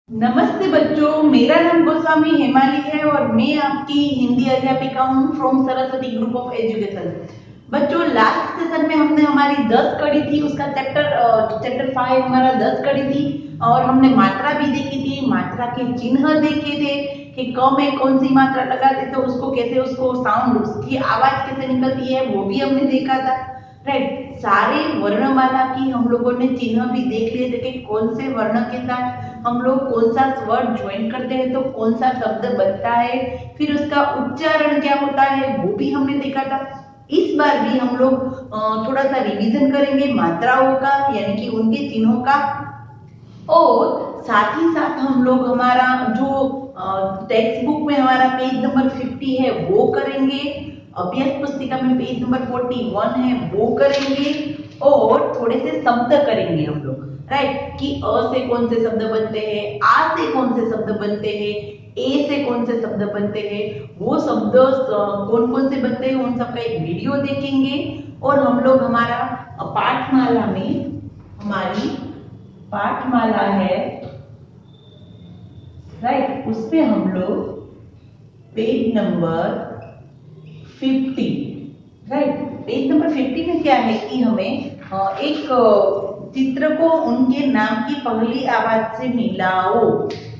नमस्ते बच्चों, मेरा नाम गोस्वामी हेमाली है और मैं आपकी हिंदी अध्यापिका हूँ from Saraswati group of education. बच्चों, लास्ट सेशन में हमने हमारी 10 कड़ी थी, उसका चैप्टर 5 हमारा 10 कड़ी थी और हमने मात्रा भी देखी थी, मात्रा के चिन्ह देखे थे कि क में कौन सी मात्रा लगाते तो उसको कैसे, उसको साउंड, उसकी आवाज कैसे निकलती है वो भी हमने देखा था। राइट, सारे वर्णमाला की हम लोगों ने चिन्ह भी देख लिए थे कि कौन से वर्ण के साथ हम लोग कौन सा वर्ड ज्वाइन करते हैं तो कौन सा शब्द बनता है, फिर उसका उच्चारण क्या होता है वो भी हमने देखा था। इस बार भी हम लोग थोड़ा सा रिवीजन करेंगे मात्राओं का, यानी कि उनके चिन्हों का, और साथ ही साथ हम लोग हमारा जो टेक्स्ट बुक में हमारा पेज नंबर 50 है वो करेंगे, अभ्यास पुस्तिका में पेज नंबर 41 है वो करेंगे, और थोड़े से शब्द करेंगे हम लोग। राइट, कि अ से कौन से शब्द बनते हैं, आ से कौन से शब्द बनते हैं, ए से कौन से शब्द बनते हैं, वो शब्द कौन कौन से बनते हैं उन सबका एक वीडियो देखेंगे। और हम लोग हमारा पाठमाला में, हमारी पाठमाला है, राइट, उसमें हम लोग page number 50, right, page number 50 में क्या है कि हमें एक चित्र को उनके नाम की पहली आवाज से मिलाओ।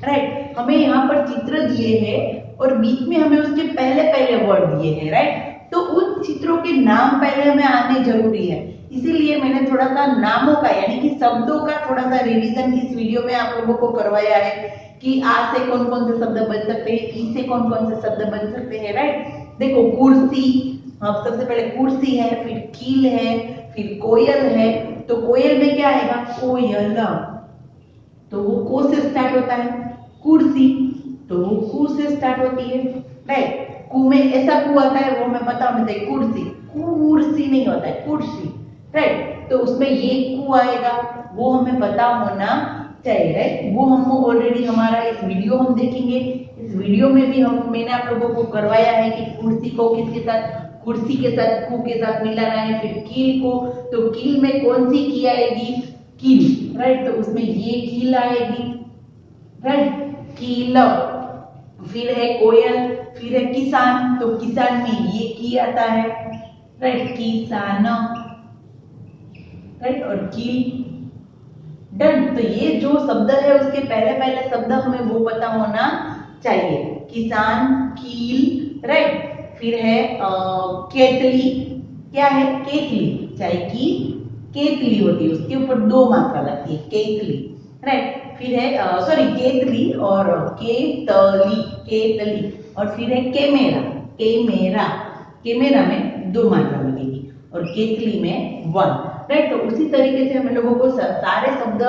राइट, हमें यहाँ पर चित्र दिए हैं और बीच में हमें उसके पहले पहले वर्ड दिए हैं। राइट, तो उन चित्रों के नाम पहले हमें आने जरूरी है, इसीलिए मैंने थोड़ा सा नामों का यानी कि शब्दों का थोड़ा सा रिवीजन इस वीडियो में आप लोगों को करवाया है कि आ से कौन कौन से शब्द बन सकते हैं, ई से कौन कौन से शब्द बन सकते हैं। राइट, देखो कुर्सी, सबसे पहले कुर्सी है, फिर कील है, फिर कोयल है। तो कोयल में क्या आएगा, कोयल, तो वो को से स्टार्ट होता है। कुर्सी तो वो कु से स्टार्ट होती है। राइट, कु में ऐसा कु आता है वो मैं बता नहीं, कुर्सी, कुर्सी नहीं होता है, कुर्सी। राइट, तो उसमें ये कु आएगा, वो हमें पता होना चाहिए। राइट, वो हम ऑलरेडी हमारा इस वीडियो हम देखेंगे। इस वीडियो में भी मैंने आप लोगों को करवाया है कि कुर्सी को किसके साथ, कुर्सी के साथ कु के साथ मिलाना है। फिर कील को, तो कील में कौन सी की आएगी, कील। राइट, तो उसमें ये कील आएगी। राइट, कील। फिर है कोयल, फिर है किसान, तो किसान में ये की आता है। राइट, किसान। राइट, और कील। डन, तो ये जो शब्द है उसके पहले पहले शब्द हमें वो पता होना चाहिए। किसान, कील। राइट, फिर है केतली, क्या है, केतली, चाय की केतली होती है, उसके ऊपर दो मात्रा लगती है, केतली। राइट, फिर है सॉरी केतली और केतली, केतली, और फिर है केमेरा, केमेरा, केमेरा में दो मात्रा लगेगी और केतली में 1। राइट, तो उसी तरीके से हमें लोगों को सारे शब्द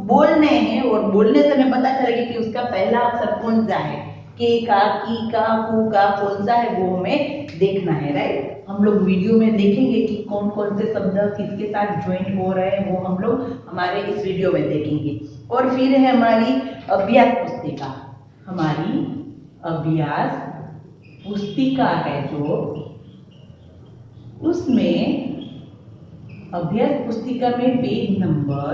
बोलने हैं और बोलने से हमें पता चलेगा कि उसका पहला अक्षर कौन सा है, के का, की का, कु का कौन सा है वो हमें देखना है। राइट, हम लोग वीडियो में देखेंगे कि कौन कौन से शब्द किसके साथ ज्वाइन हो रहे हैं, वो हम लोग हमारे इस वीडियो में देखेंगे। और फिर है हमारी अभ्यास पुस्तिका, हमारी अभ्यास पुस्तिका है जो, उसमें अभ्यास पुस्तिका में page number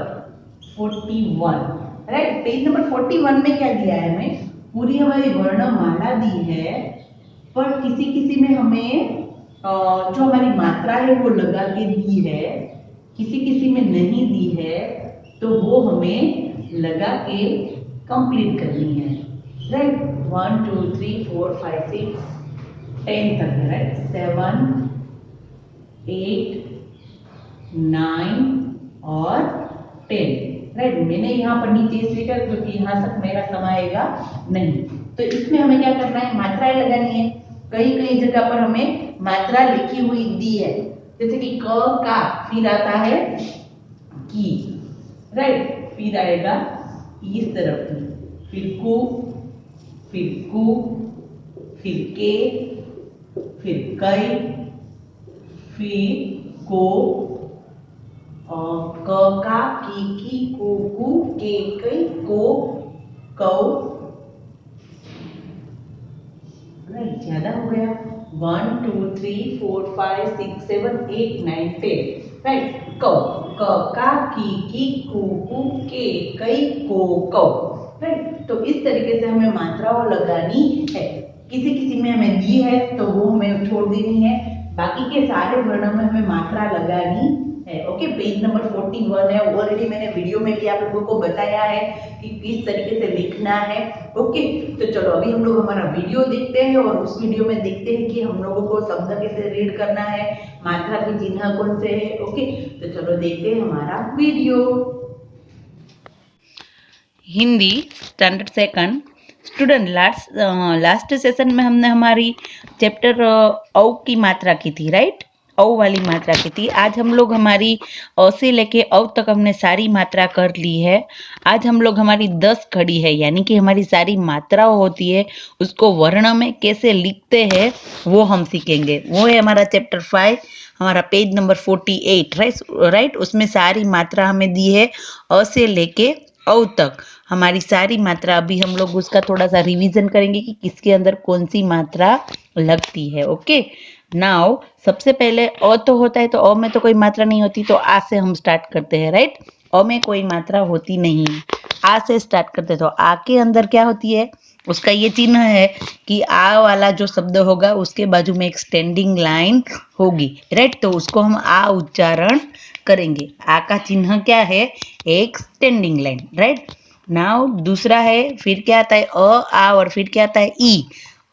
41, right, page number 41 में क्या दिया है, हमें पूरी हमारी वर्णमाला दी है, पर किसी किसी में हमें जो हमारी मात्रा है वो लगा के दी है, किसी किसी में नहीं दी है, तो वो हमें लगा के कंप्लीट करनी है। राइट, 1 2 3 4 5 6 10 तक है। राइट, 7 8 9 और 10। राइट, मैंने यहाँ पर नीचे इसलिए किया क्योंकि यहाँ तक मेरा समाएगा नहीं, तो इसमें हमें क्या करना है, मात्राएं लगानी है। कई कई जगह पर हमें मात्रा लिखी हुई दी है, जैसे कि क का, फिर आता है की। राइट, फिर आएगा इस तरफ की, फिर कु, फिर कु, फिर के, फिर कई, फिर को, क का, की, कु, के, कई, को, कौ। ज्यादा हो गया, 1 2 3 4 5 6 7 8 9 10। राइट, कौ, क का, की, कु, के, कई, को, कौ। राइट। तो इस तरीके से हमें मात्राओं लगानी है। किसी किसी में हमें दी है तो वो हमें छोड़ देनी है, बाकी के सारे वर्णों में हमें मात्रा लगानी है। ओके, पेज नंबर 41 है। ऑलरेडी मैंने वीडियो में भी आप लोगों को बताया है कि किस तरीके से लिखना है। ओके, तो चलो अभी हम लोग हमारा वीडियो देखते हैं और उस वीडियो में देखते हैं कि हम लोगों को शब्द कैसे रीड करना है, मात्रा के चिन्ह कौन से है। ओके, तो चलो देखते हैं हमारा video. Hindi standard second student last session में हमने हमारी चैप्टर औ की मात्रा की थी, राइट। औ वाली मात्रा की थी। आज हम लोग हमारी अ से लेके औ तक हमने सारी मात्रा कर ली है। आज हम लोग हमारी 10 खड़ी है, यानी कि हमारी सारी मात्राएं होती है उसको वर्ण में कैसे लिखते हैं वो हम सीखेंगे। वो है हमारा चैप्टर 5, हमारा पेज नंबर 48, राइट। उसमें सारी मात्रा हमें दी है अ से लेके औ तक। हमारी सारी मात्रा अभी हम लोग उसका थोड़ा सा रिवीजन करेंगे कि किसके अंदर कौन सी मात्रा लगती है। ओके, नाउ सबसे पहले अ तो होता है, तो अ में तो कोई मात्रा नहीं होती, तो आ से हम स्टार्ट करते हैं, राइट। अ में कोई मात्रा होती नहीं, आ से स्टार्ट करते हैं। तो आ के अंदर क्या होती है, उसका ये चिन्ह है कि आ वाला जो शब्द होगा उसके बाजू में एक स्टैंडिंग लाइन होगी, राइट। तो उसको हम आ उच्चारण करेंगे। आ का चिन्ह क्या है, एक स्टैंडिंग लाइन, राइट। नाउ दूसरा है, फिर क्या आता है अ आ और फिर क्या आता है ई।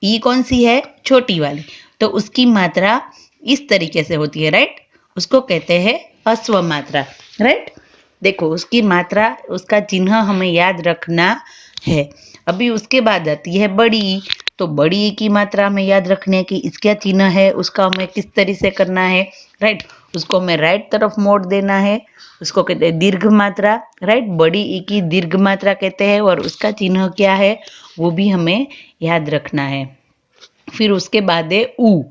ई कौन सी है, छोटी वाली, तो उसकी मात्रा इस तरीके से होती है, राइट। उसको कहते हैं अश्व मात्रा, राइट। देखो उसकी मात्रा, उसका चिन्ह हमें याद रखना है। अभी उसके बाद आती है बड़ी। तो बड़ी की मात्रा हमें याद रखने की, इसका चिन्ह है उसका हमें किस तरीके से करना है, राइट। उसको हमें राइट तरफ मोड़ देना है, उसको कहते हैं दीर्घ मात्रा, राइट। बड़ी ई की दीर्घ मात्रा कहते हैं और उसका चिन्ह क्या है वो भी हमें याद रखना है। फिर उसके बाद है ऊ।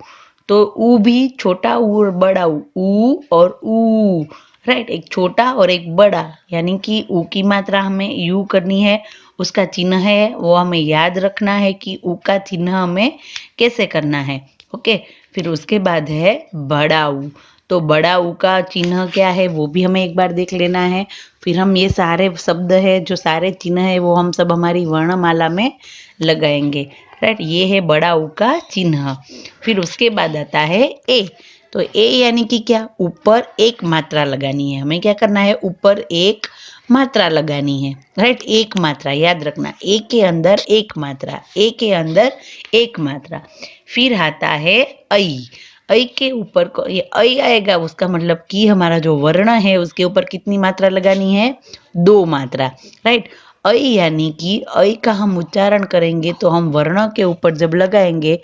तो ऊ भी छोटा ऊ और बड़ा ऊ और ऊ, राइट। एक छोटा और एक बड़ा, यानी कि ऊ की मात्रा हमें यू करनी है। उसका चिन्ह है वो हमें याद रखना है कि ऊ का चिन्ह हमें कैसे करना है। ओके, फिर उसके बाद है बड़ा ऊ। तो बड़ा ऊ का चिन्ह क्या है वो भी हमें एक बार देख लेना है। फिर हम ये सारे शब्द है, जो सारे चिन्ह है वो हम सब हमारी वर्णमाला में लगाएंगे, राइट। ये है बड़ा ऊ का चिन्ह। फिर उसके बाद आता है ए। तो ए यानी कि क्या, ऊपर एक मात्रा लगानी है। हमें क्या करना है, ऊपर एक मात्रा लगानी है, राइट। एक मात्रा याद रखना, ए के अंदर एक मात्रा, ए के अंदर एक मात्रा। फिर आता है ऐ। ऐ के ऊपर को ये ऐ आएगा, उसका मतलब कि हमारा जो वर्ण है उसके ऊपर कितनी मात्रा लगानी है, 2 मात्रा, राइट। ऐ यानी कि ऐ का हम उच्चारण करेंगे तो हम वर्ण के ऊपर जब लगाएंगे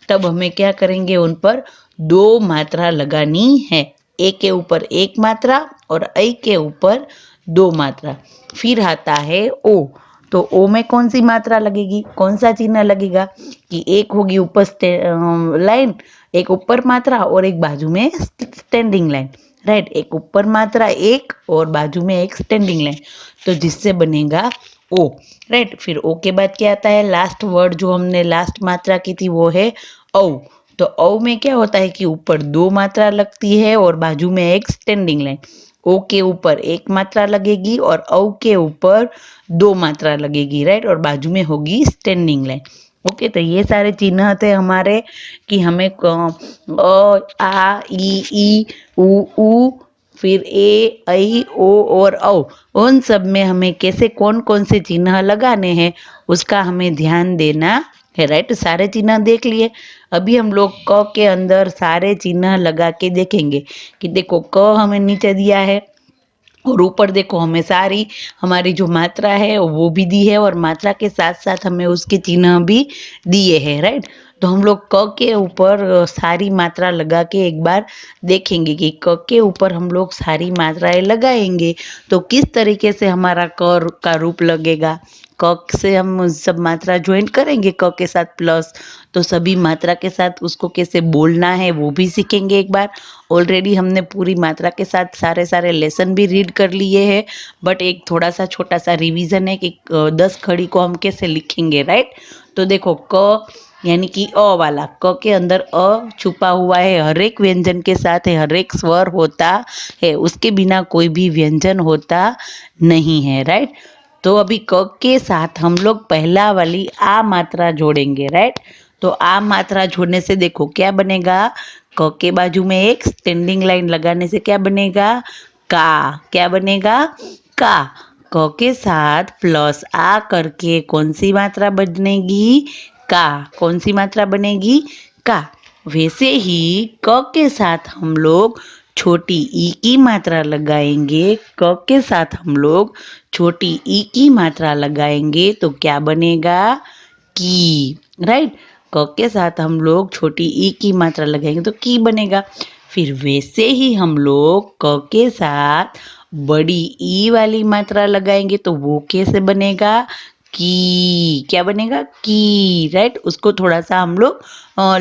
तब हमें क्या करेंगे, उन पर 2 मात्रा लगानी है। ए के ऊपर एक मात्रा और ऐ के ऊपर 2 मात्रा। फिर आता है ओ। तो ओ में कौन सी मात्रा लगेगी, कौन सा चिन्ह लगेगा, कि एक होगी ऊपर लाइन, एक ऊपर मात्रा और एक बाजू में स्टैंडिंग लाइन, राइट। एक ऊपर मात्रा एक और बाजू में एक स्टैंडिंग लाइन, तो जिससे बनेगा ओ, राइट। फिर ओ के बाद क्या आता है, लास्ट वर्ड जो हमने लास्ट मात्रा की थी वो है औ। तो औ में क्या होता है कि ऊपर 2 मात्रा लगती है और बाजू में एक स्टैंडिंग लाइन। ओ के ऊपर एक मात्रा लगेगी और औ के ऊपर 2 मात्रा लगेगी, राइट, और बाजू में होगी स्टैंडिंग लाइन। ओके, तो ये सारे चिन्ह थे हमारे कि हमें अ आ ई ऊ, फिर ए ऐ ओ और औ, उन सब में हमें कैसे कौन कौन से चिन्ह लगाने हैं उसका हमें ध्यान देना है, राइट। सारे चिन्ह देख लिए। अभी हम लोग क के अंदर सारे चिन्ह लगा के देखेंगे कि देखो क हमें नीचे दिया है और ऊपर देखो हमें सारी हमारी जो मात्रा है वो भी दी है और मात्रा के साथ साथ हमें उसके चिन्ह भी दिए हैं, राइट। तो हम लोग क के ऊपर सारी मात्रा लगा के एक बार देखेंगे कि क के ऊपर हम लोग सारी मात्राएं लगाएंगे तो किस तरीके से हमारा क का रूप लगेगा। क से हम सब मात्रा ज्वाइन करेंगे क के साथ प्लस, तो सभी मात्रा के साथ उसको कैसे बोलना है वो भी सीखेंगे एक बार। ऑलरेडी हमने पूरी मात्रा के साथ सारे सारे लेसन भी रीड कर लिए हैं, बट एक थोड़ा सा छोटा सा रिवीजन है कि 10 खड़ी को हम कैसे लिखेंगे, राइट। तो देखो क यानी कि अ वाला, क के अंदर अ छुपा हुआ है, हर एक व्यंजन के साथ है, हर एक स्वर होता है, उसके बिना कोई भी व्यंजन होता नहीं है, राइट। तो अभी क के साथ हम लोग पहला वाली आ मात्रा जोड़ेंगे, राइट। तो आ मात्रा जोड़ने से देखो क्या बनेगा, क के बाजू में एक स्टैंडिंग लाइन लगाने से क्या बनेगा, का। क्या बनेगा, का। क के साथ प्लस आ करके कौन सी मात्रा बनेगी, का। कौन सी मात्रा बनेगी, का। वैसे ही क के साथ हम लोग छोटी ई की मात्रा लगाएंगे, क के साथ हम लोग छोटी ई की मात्रा लगाएंगे तो क्या बनेगा, की, राइट। क के साथ हम लोग छोटी ई की मात्रा लगाएंगे तो की बनेगा। फिर वैसे ही हम लोग क के साथ बड़ी ई वाली मात्रा लगाएंगे तो वो कैसे बनेगा, की। क्या बनेगा, की, राइट। उसको थोड़ा सा हम लोग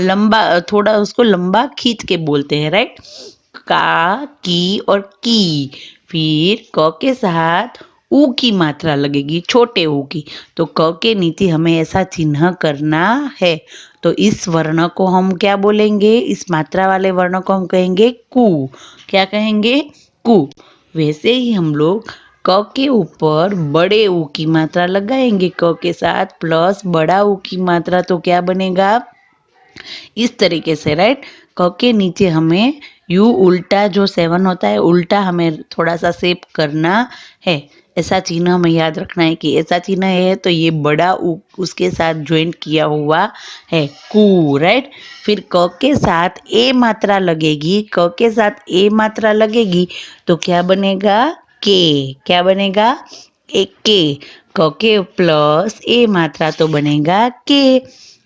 लंबा, थोड़ा उसको लंबा खींच के बोलते हैं, राइट। का, की और की। फिर क के साथ ऊ की मात्रा लगेगी, छोटे ऊ की, तो क के नीचे हमें ऐसा चिन्ह करना है। तो इस वर्ण को हम क्या बोलेंगे, इस मात्रा वाले वर्ण को हम कहेंगे कु। क्या कहेंगे, कु। वैसे ही हम लोग क के ऊपर बड़े ऊ की मात्रा लगाएंगे, क के साथ प्लस बड़ा ऊ की मात्रा, तो क्या बनेगा, इस तरीके से, राइट। क के नीचे हमें यू उल्टा जो 7 होता है, उल्टा हमें थोड़ा सा सेप करना है। ऐसा चिन्ह हमें याद रखना है कि ऐसा चिन्ह है तो ये बड़ा उसके साथ ज्वाइंट किया हुआ है, कु, राइट। फिर क के साथ ए मात्रा लगेगी, क के साथ ए मात्रा लगेगी तो क्या बनेगा, के। क्या बनेगा, एक के। क के प्लस ए मात्रा तो बनेगा के।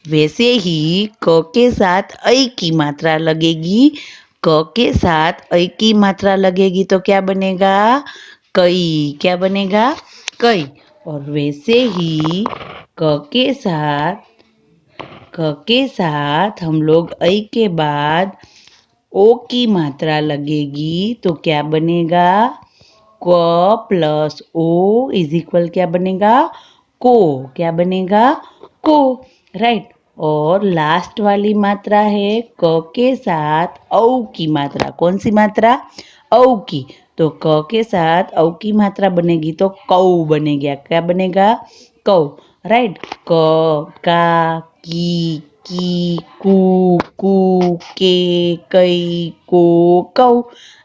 वैसे ही क के साथ ऐ की मात्रा लगेगी, क के साथ ऐ की मात्रा लगेगी तो क्या बनेगा, कई। क्या बनेगा, कई। और वैसे ही क के साथ हम लोग ऐ के बाद ओ की मात्रा लगेगी तो क्या बनेगा, क प्लस ओ इज इक्वल क्या बनेगा, को। क्या बनेगा, को, राइट। और लास्ट वाली मात्रा है क के साथ औ की मात्रा, कौन सी मात्रा, औ की। तो क के साथ औ की मात्रा बनेगी तो कौ बनेगा। क्या बनेगा, कौ, राइट। क, का, की, कु, के, कई, को, कौ,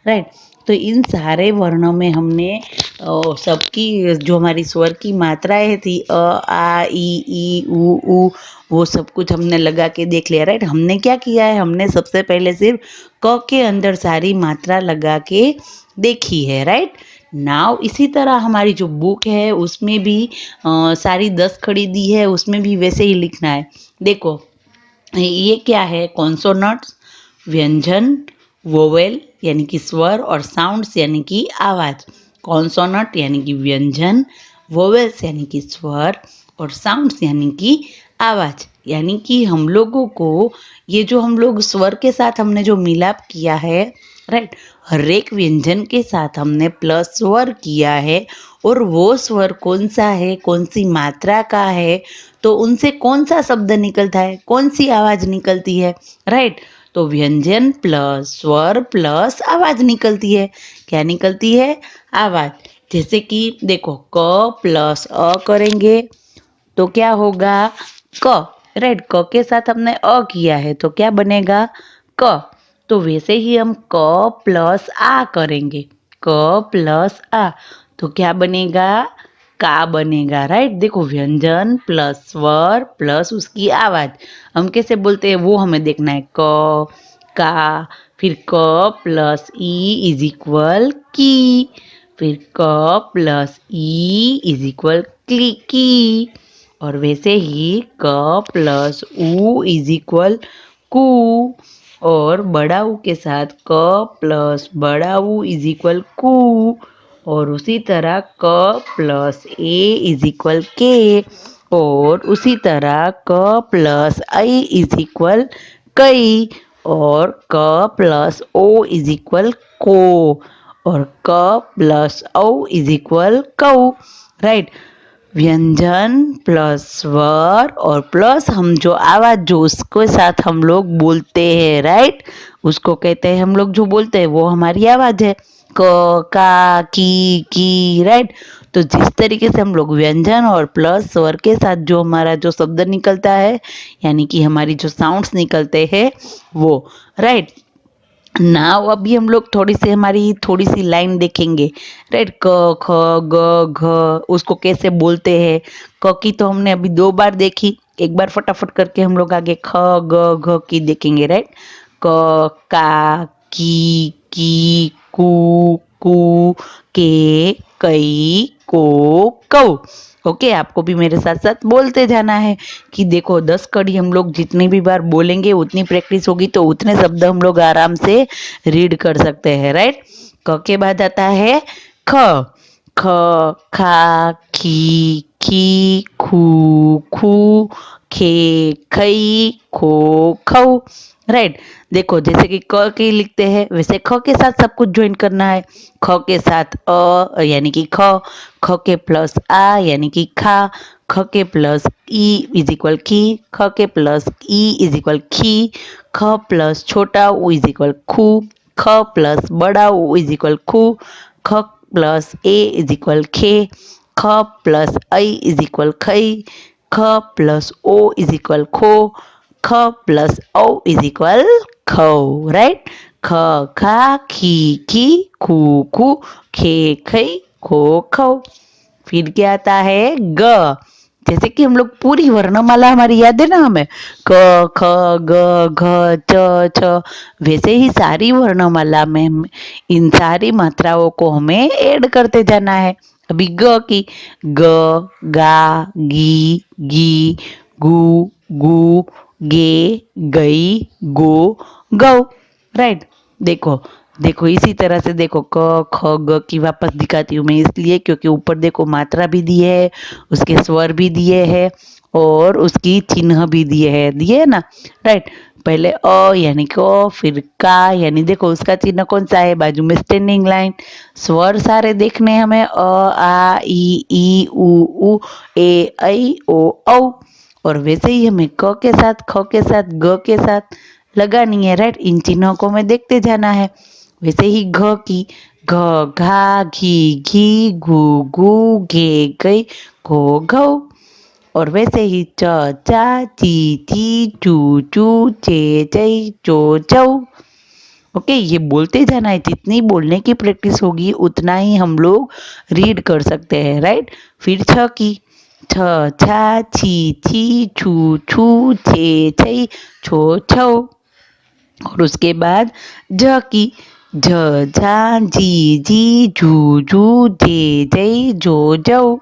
राइट। तो इन सारे वर्णों में हमने सबकी जो हमारी स्वर की मात्राएं थी, अ, आ, ई, ऊ, वो सब कुछ हमने लगा के देख लिया, राइट। हमने क्या किया है, हमने सबसे पहले सिर्फ क के अंदर सारी मात्रा लगा के देखी है, राइट। नाउ इसी तरह हमारी जो बुक है उसमें भी सारी 10 खड़ी दी है, उसमें भी वैसे ही लिखना है। देखो ये क्या है, कॉन्सोनट्स व्यंजन, वोवेल यानी कि स्वर, और साउंड्स यानी कि आवाज। कॉन्सोनट यानी कि व्यंजन, वोवेल्स यानी कि स्वर, और साउंड्स यानी कि आवाज। यानी कि हम लोगों को ये जो हम लोग स्वर के साथ हमने जो मिलाप किया है, राइट, हर एक व्यंजन के साथ हमने प्लस स्वर किया है, और वो स्वर कौन सा है, कौन सी मात्रा का है, तो उनसे कौन सा शब्द निकलता है, कौन सी आवाज निकलती है, राइट। तो व्यंजन प्लस स्वर प्लस आवाज निकलती है। क्या निकलती है, आवाज। जैसे कि देखो क प्लस अ करेंगे तो क्या होगा, क, राइट। क के साथ हमने अ किया है तो क्या बनेगा, क। तो वैसे ही हम क प्लस आ करेंगे, क प्लस आ तो क्या बनेगा, का बनेगा, राइट। देखो व्यंजन प्लस स्वर प्लस उसकी आवाज, हम कैसे बोलते हैं वो हमें देखना है, क, का, फिर क प्लस ई इज इक्वल की, फिर क प्लस ई इज इक्वल की। और वैसे ही क प्लस ऊ इज इक्वल कु, और बड़ा ऊ के साथ क प्लस बड़ा ऊ इज इक्वल कु, और उसी तरह क प्लस ए इज इक्वल के, और उसी तरह क प्लस आई इज इक्वल कई, और क प्लस ओ इज इक्वल को, और क प्लस औ इज इक्वल कौ, राइट। व्यंजन प्लस स्वर और प्लस हम जो आवाज जो उसके साथ हम लोग बोलते हैं, राइट, उसको कहते हैं, हम लोग जो बोलते हैं वो हमारी आवाज है, क, का, की, राइट। तो जिस तरीके से हम लोग व्यंजन और प्लस स्वर के साथ जो हमारा जो शब्द निकलता है, यानी कि हमारी जो साउंड्स निकलते हैं वो, राइट। नाउ अभी हम लोग थोड़ी सी लाइन देखेंगे, राइट। क ख ग घ उसको कैसे बोलते हैं। क की तो हमने अभी 2 बार देखी, एक बार फटाफट करके हम लोग आगे ख ग घ की देखेंगे, राइट। क का की कू कू के कई को कौ। ओके, आपको भी मेरे साथ साथ बोलते जाना है कि देखो 10 कड़ी हम लोग जितनी भी बार बोलेंगे उतनी प्रैक्टिस होगी तो उतने शब्द हम लोग आराम से रीड कर सकते हैं, राइट। क के बाद आता है ख। ख खा खी खू खू खे खई खो खौ, राइट। देखो जैसे कि क की लिखते हैं वैसे ख के साथ सब कुछ ज्वाइन करना है। ख के साथ यानी कि ख, ख के प्लस आ यानी कि खा, ख के प्लस ई इज इक्वल की, ख के प्लस ई इज इक्वल खी, ख प्लस छोटा ऊ इज इक्वल खू, ख प्लस बड़ा ऊ इज इक्वल खू, ख प्लस ए इज इक्वल खे, ख प्लस आई इज इक्वल खई, ख प्लस ओ इज इक्वल खो, ख प्लस औ इज इक्वल खौ, राइट। ख खा खी खू खू खे खई खो खौ। फिर क्या आता है ग। जैसे कि हम लोग पूरी वर्णमाला हमारी याद है ना हमें, क ख ग घ च छ, वैसे ही सारी वर्णमाला में इन सारी मात्राओं को हमें ऐड करते जाना है। अभी ग की ग गा गी गी गु गु गे गई गो गौ, राइट। देखो देखो इसी तरह से देखो क ख ग की वापस दिखाती हूँ मैं, इसलिए क्योंकि ऊपर देखो मात्रा भी दी है, उसके स्वर भी दिए हैं और उसकी चिन्ह भी दिए है ना, राइट। पहले अ यानी कि अ, फिर का यानी देखो उसका चिन्ह कौन सा है, बाजू में स्टैंडिंग लाइन। स्वर सारे देखने हैं हमें, अ आ ई उ ए ऐ ओ औ। और वैसे ही हमें क के साथ ख के साथ ग के साथ लगानी है, राइट। इन चिन्हों को हमें देखते जाना है। वैसे ही घ की घ घा घी घी घू घू घे गई घो घौ। और वैसे ही च चा ची चू चू चे चे चो चौ। ओके, ये बोलते जाना है, जितनी बोलने की प्रैक्टिस होगी उतना ही हम लोग रीड कर सकते हैं, राइट। फिर छ की छ छा छी छू छू छे छई छो छौ। और उसके बाद झ की झ झा जी झू झू जे जे जो जौ।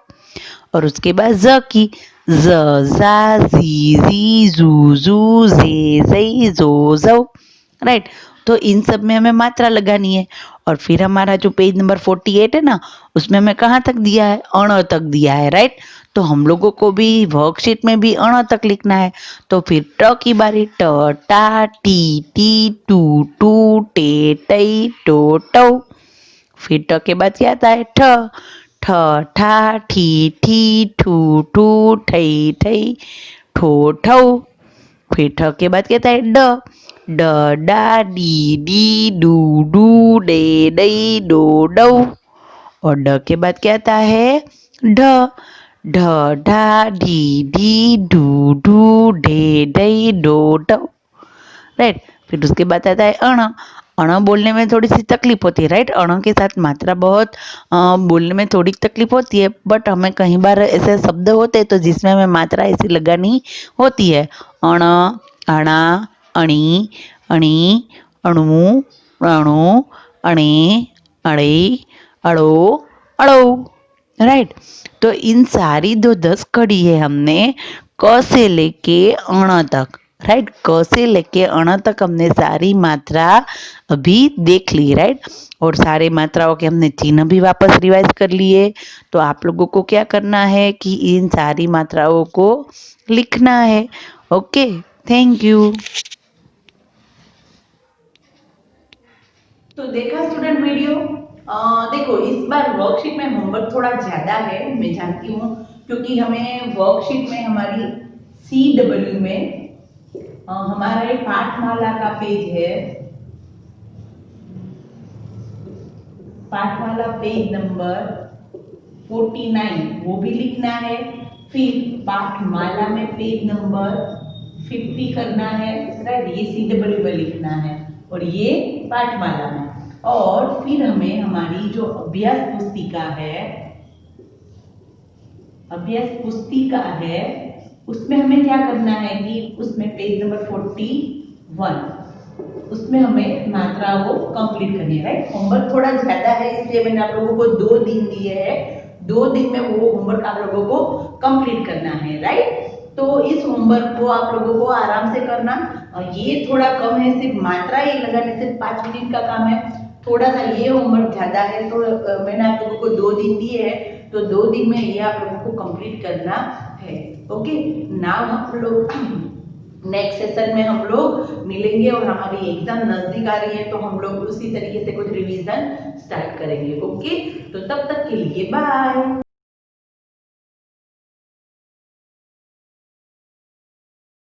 और उसके बाद ज की ज जा जी जू जू जे जे जो जौ, राइट। तो इन सब में हमें मात्रा लगानी है। और फिर हमारा जो पेज नंबर 48 है ना, उसमें हमें कहाँ तक दिया है, अण तक दिया है, राइट। तो हम लोगों को भी वर्कशीट में भी अण तक लिखना है। तो फिर ट की बारी ट टा टी टू टू टे टई टो टौ। फिर ट के बाद क्या आता है ठ ठ ठा ठी ठू ठू ठई ठई ठो ठौ। फिर ठ के बाद क्या आता है ड ड डा डी डू डू डे डई डो डौ। और ड के बाद क्या आता है ढ ढ ढा ढी डू डू ढे डई डो डौ, राइट। फिर उसके बाद आता है अण। अण बोलने में थोड़ी सी तकलीफ होती है, राइट। अण के साथ मात्रा बहुत बोलने में थोड़ी तकलीफ होती है, बट हमें कई बार ऐसे शब्द होते हैं तो जिसमें हमें मात्रा ऐसी लगानी होती है। अण अणा अणी अणी अणु अणु अणे अड़े अड़ो अड़ो, राइट। तो इन सारी 10 कड़ी है हमने क से लेके अण तक, राइट। क से लेके अण तक हमने सारी मात्रा अभी देख ली, राइट। और सारे मात्राओं के हमने चिन्ह भी वापस रिवाइज कर लिए। तो आप लोगों को क्या करना है कि इन सारी मात्राओं को लिखना है। Okay, thank you. तो देखा स्टूडेंट वीडियो। देखो इस बार वर्कशीट में होमवर्क थोड़ा ज्यादा है, मैं जानती हूँ, क्योंकि हमें वर्कशीट में हमारी CW में हमारा एक पाठमाला का पेज है, पाठमाला पेज नंबर 49 वो भी लिखना है। फिर पाठमाला में पेज नंबर 50 करना है, राइट, ये CWL लिखना है और ये पाठमाला में। और फिर हमें हमारी जो अभ्यास पुस्तिका है उसमें हमें क्या करना है कि उसमें पेज नंबर 41 उसमें हमें मात्रा वो कंप्लीट करनी है, राइट। होमवर्क थोड़ा ज्यादा है इसलिए मैंने आप लोगों को 2 दिन दिए हैं, 2 दिन में वो होमवर्क आप लोगों को कंप्लीट करना है, राइट। तो इस होमवर्क को आप लोगों को आराम से करना। और ये थोड़ा कम है, सिर्फ मात्रा ये लगाने सिर्फ 5 मिनट का काम है, थोड़ा सा ये होमवर्क ज्यादा है। तो मैंने आप लोगों को 2 दिन दिए हैं, तो 2 दिन में ये आप लोगों को कंप्लीट करना है। ओके, नाउ हम लोग नेक्स्ट सेशन में हम लोग मिलेंगे और हमारी एग्जाम नजदीक आ रही है, तो हम लोग उसी तरीके से कुछ रिवीजन स्टार्ट करेंगे। ओके, तो तब तक के लिए बाय।